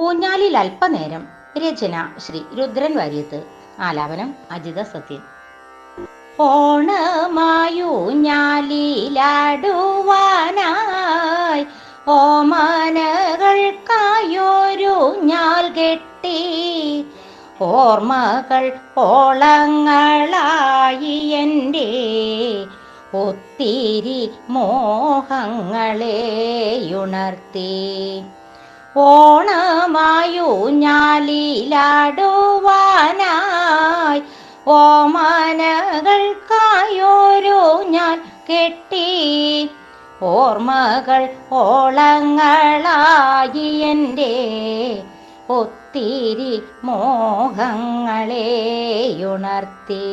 ഊഞ്ഞാലിൽ അല്പനേരം. രചന ശ്രീ രുദ്രൻ വാര്യത്ത്. ആലാപനം അജിത സത്യൻ. ഓണമായൂഞ്ഞാലിലാടുവാനായി ഓമനകൾക്കായൊരുഞ്ഞാൽ കെട്ടി ഓർമ്മകൾ ഓളങ്ങളായി എൻ്റെ ഒത്തിരി മോഹങ്ങളെയുണർത്തി. ഓണമായൂഞ്ഞാലിലാടുവാനായി ഓമനകൾക്കായൊരുഞ്ഞാൽ കെട്ടി ഓർമ്മകൾ ഓളങ്ങളായി എൻ്റെ ഒത്തിരി മോഹങ്ങളെയുണർത്തി.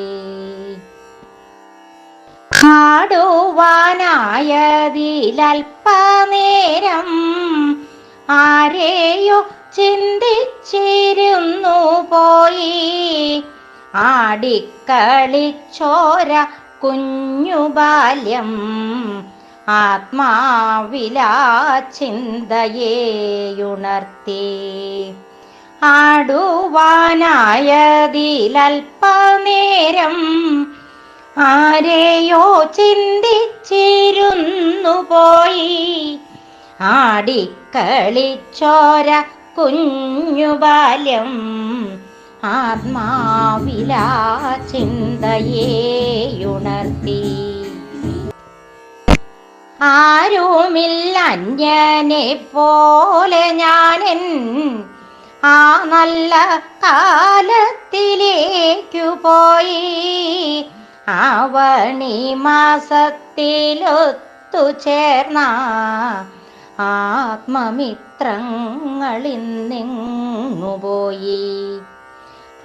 ആടുവാനായതിലൽപ്പനേരം ആരെയോ ചിന്തിച്ചിരുന്നു പോയി. ആടിക്കളിച്ചോര കുഞ്ഞുബാല്യം ആത്മാവിലാ ചിന്തയെയുണർത്തി. ആടുവാനായതിലൽപ്പനേരം ആരെയോ ചിന്തിച്ചിരുന്നു പോയി. ആടിക്കളിച്ചോര കുഞ്ഞുബാല്യം ആത്മാവിലാ ചിന്തയെയുണർത്തി. ആരുമില്ല അന്യനെ പോലെ ഞാനെൻ ആ നല്ല കാലത്തിലേക്കു പോയി. ആവണി മാസത്തിലൊത്തുചേർന്ന ആത്മമിത്രങ്ങളിന്നെങ്ങുപോയി.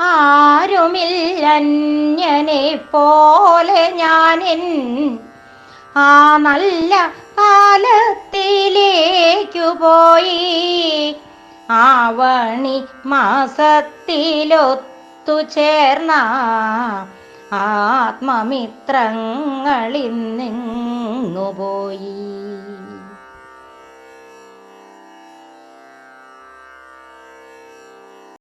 ആരുമില്ലന്യനെ പോലെ ഞാനെൻ ആ നല്ല കാലത്തിലേക്കു പോയി. ആവണി മാസത്തിലൊത്തുചേർന്ന ആത്മമിത്രങ്ങളിന്നെങ്ങുപോയി.